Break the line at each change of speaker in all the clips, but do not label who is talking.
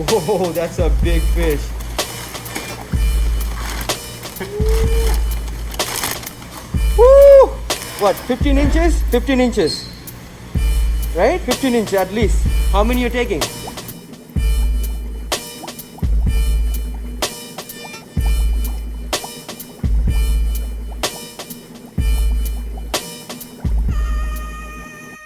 Whoa, that's a big fish. Woo! What, 15 inches? 15 inches. Right? 15 inches at least. How many you're taking?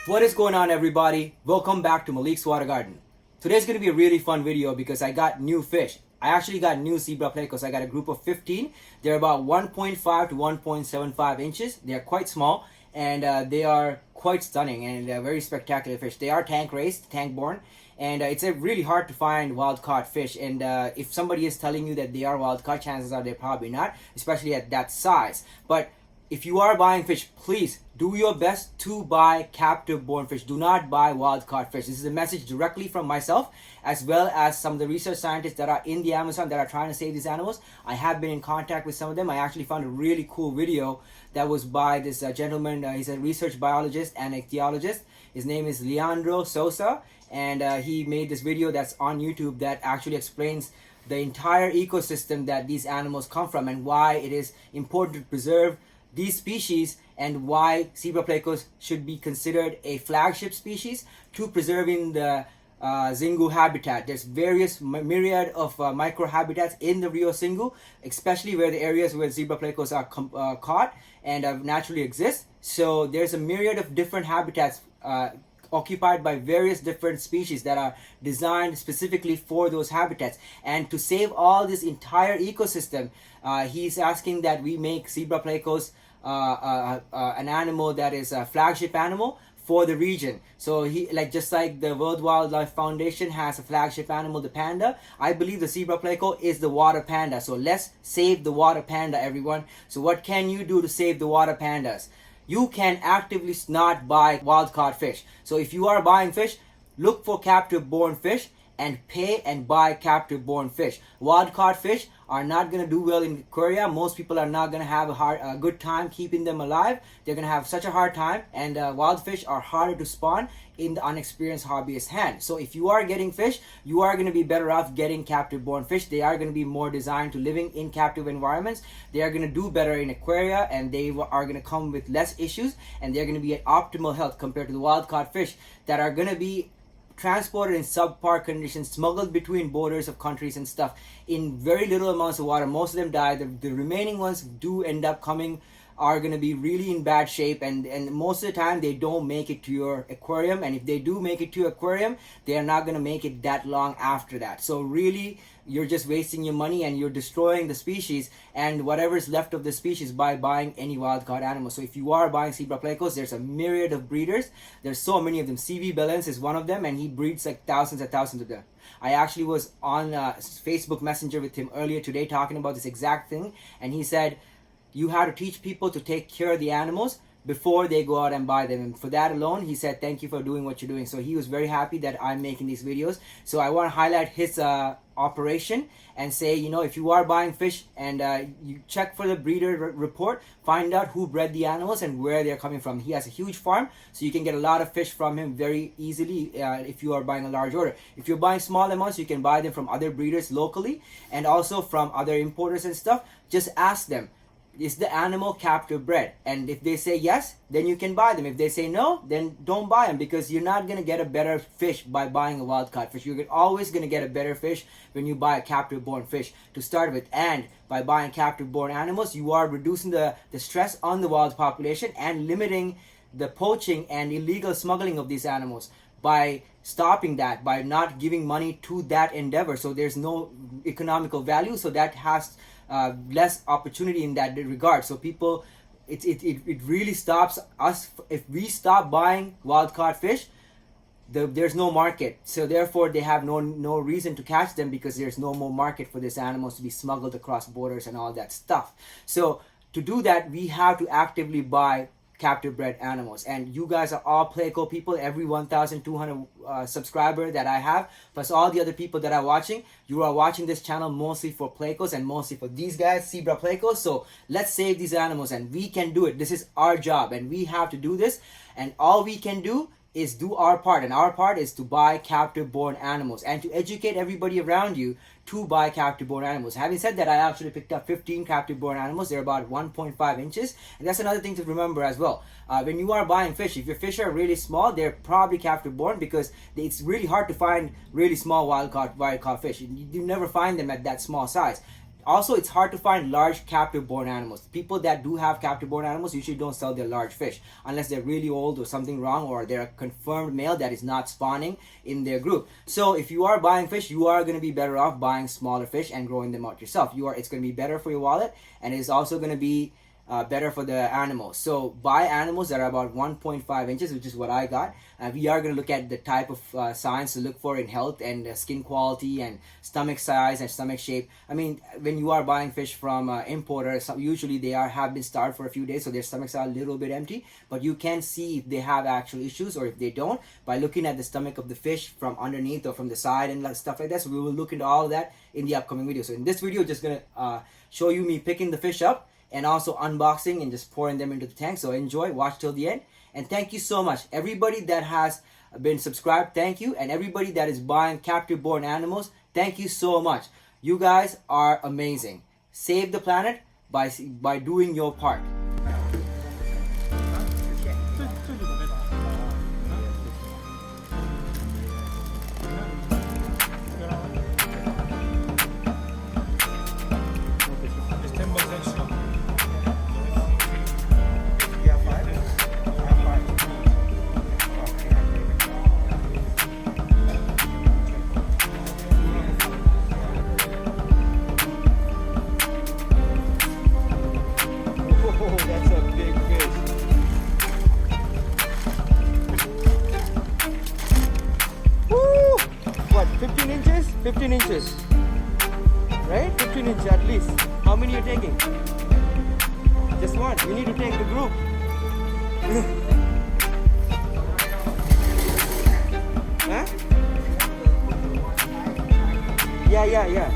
What is going on, everybody? Welcome back to Malik's Water Garden. Today's going to be a really fun video because I got new fish. I actually got new zebra plecos. I got a group of 15. They're about 1.5 to 1.75 inches. They're quite small and they are quite stunning and they're very spectacular fish. They are tank raised, tank born, and it's really hard to find wild caught fish. And if somebody is telling you that they are wild caught, chances are they're probably not, especially at that size. But if you are buying fish, please do your best to buy captive born fish. Do not buy wild caught fish. This is a message directly from myself, as well as some of the research scientists that are in the Amazon that are trying to save these animals. I have been in contact with some of them. I actually found a really cool video that was by this gentleman. He's a research biologist and ichthyologist. His name is Leandro Sosa, and he made this video that's on YouTube that actually explains the entire ecosystem that these animals come from and why it is important to preserve these species and why zebra plecos should be considered a flagship species to preserving the Xingu habitat. There's various myriad of microhabitats in the Rio Xingu, especially where the areas where zebra plecos are caught and naturally exist. So there's a myriad of different habitats occupied by various different species that are designed specifically for those habitats. And to save all this entire ecosystem, he's asking that we make zebra plecos an animal that is a flagship animal for the region. So just like the World Wildlife Foundation has a flagship animal, the panda, I believe the zebra pleco is the water panda. So let's save the water panda, everyone. So what can you do to save the water pandas? You can actively not buy wild caught fish. So if you are buying fish, look for captive born fish and pay and buy captive born fish. Wild caught fish are not going to do well in aquaria. Most people are not going to have a good time keeping them alive. They're going to have such a hard time, and wild fish are harder to spawn in the unexperienced hobbyist hand. So if you are getting fish, you are going to be better off getting captive born fish. They are going to be more designed to living in captive environments. They are going to do better in aquaria, and they are going to come with less issues, and they're going to be at optimal health compared to the wild caught fish that are going to be transported in subpar conditions, smuggled between borders of countries and stuff in very little amounts of water. Most of them die. The remaining ones do end up are going to be really in bad shape, and most of the time they don't make it to your aquarium, and if they do make it to your aquarium, they are not going to make it that long after that. So really, you're just wasting your money and you're destroying the species and whatever is left of the species by buying any wild caught animal. So if you are buying zebra plecos, there's a myriad of breeders. There's so many of them. CV Bellens is one of them, and he breeds like thousands and thousands of them. I actually was on Facebook Messenger with him earlier today talking about this exact thing, and he said you have to teach people to take care of the animals before they go out and buy them. And for that alone, he said, thank you for doing what you're doing. So he was very happy that I'm making these videos. So I want to highlight his operation and say, if you are buying fish and you check for the breeder report, find out who bred the animals and where they're coming from. He has a huge farm, so you can get a lot of fish from him very easily if you are buying a large order. If you're buying small amounts, you can buy them from other breeders locally and also from other importers and stuff. Just ask them, is the animal captive bred? And if they say yes, then you can buy them. If they say no, then don't buy them, because you're not going to get a better fish by buying a wild caught fish. You're always going to get a better fish when you buy a captive born fish to start with. And by buying captive born animals, you are reducing the stress on the wild population and limiting the poaching and illegal smuggling of these animals by stopping that, by not giving money to that endeavor. So there's no economical value, so that has less opportunity in that regard. So people, it really stops us. If we stop buying wild caught fish, there's no market. So therefore they have no reason to catch them, because there's no more market for these animals to be smuggled across borders and all that stuff. So to do that, we have to actively buy captive bred animals. And you guys are all Pleco people. Every 1,200 subscriber that I have, plus all the other people that are watching, you are watching this channel mostly for Plecos and mostly for these guys, zebra Plecos. So let's save these animals, and we can do it. This is our job and we have to do this, and all we can do is do our part, and our part is to buy captive born animals and to educate everybody around you to buy captive born animals. Having said that, I actually picked up 15 captive born animals. They're about 1.5 inches, and that's another thing to remember as well. When you are buying fish, if your fish are really small, they're probably captive born, because it's really hard to find really small wild caught fish. You never find them at that small size. Also, it's hard to find large captive born animals. People that do have captive born animals usually don't sell their large fish unless they're really old or something wrong, or they're a confirmed male that is not spawning in their group. So if you are buying fish, you are going to be better off buying smaller fish and growing them out yourself. It's going to be better for your wallet, and it's also going to be better for the animals. So buy animals that are about 1.5 inches, which is what I got. We are going to look at the type of signs to look for in health, and skin quality, and stomach size and stomach shape. I mean, when you are buying fish from importers, usually they have been starved for a few days, so their stomachs are a little bit empty, but you can see if they have actual issues or if they don't by looking at the stomach of the fish from underneath or from the side and stuff like that. So we will look into all of that in the upcoming video. So in this video, just going to show you me picking the fish up and also unboxing and just pouring them into the tank. So enjoy, watch till the end, and thank you so much. Everybody that has been subscribed, thank you, and everybody that is buying captive born animals, thank you so much. You guys are amazing. Save the planet by doing your part. That's a big fish. Woo! What, 15 inches? 15 inches. Right? 15 inches at least. How many are you taking? Just one. You need to take the group. Huh? Yeah.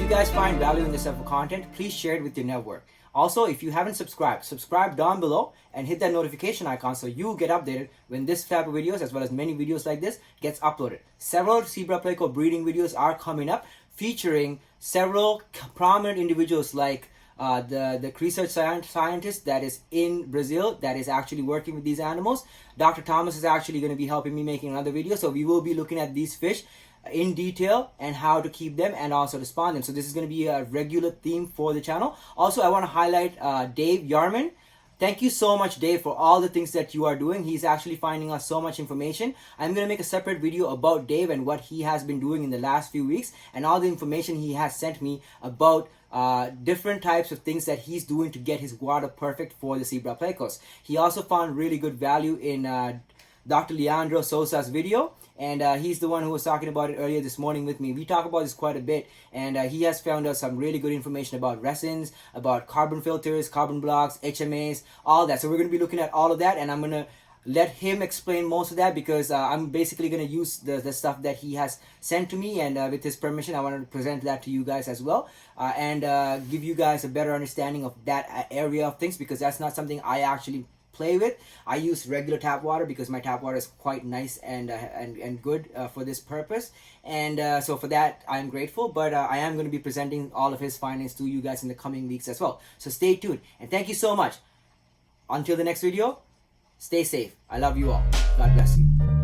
Guys find value in this type of content, please share it with your network. Also, if you haven't subscribe down below and hit that notification icon so you get updated when this type of videos, as well as many videos like this, gets uploaded. Several zebra pleco breeding videos are coming up featuring several prominent individuals like the research scientist that is in Brazil that is actually working with these animals. Dr. Thomas is actually going to be helping me making another video, so we will be looking at these fish in detail and how to keep them and also to spawn them. So this is going to be a regular theme for the channel. Also, I want to highlight Dave Yarman. Thank you so much, Dave, for all the things that you are doing. He's actually finding us so much information. I'm going to make a separate video about Dave and what he has been doing in the last few weeks and all the information he has sent me about different types of things that he's doing to get his water perfect for the zebra plecos. He also found really good value in Dr. Leandro Sosa's video, and he's the one who was talking about it earlier this morning with me. We talk about this quite a bit, and he has found out some really good information about resins, about carbon filters, carbon blocks, HMAs, all that. So we're going to be looking at all of that, and I'm going to let him explain most of that because I'm basically going to use the stuff that he has sent to me, and with his permission I want to present that to you guys as well, and give you guys a better understanding of that area of things, because that's not something I actually play with. I use regular tap water because my tap water is quite nice and good for this purpose. And so for that, I am grateful. But I am going to be presenting all of his findings to you guys in the coming weeks as well. So stay tuned. And thank you so much. Until the next video, stay safe. I love you all. God bless you.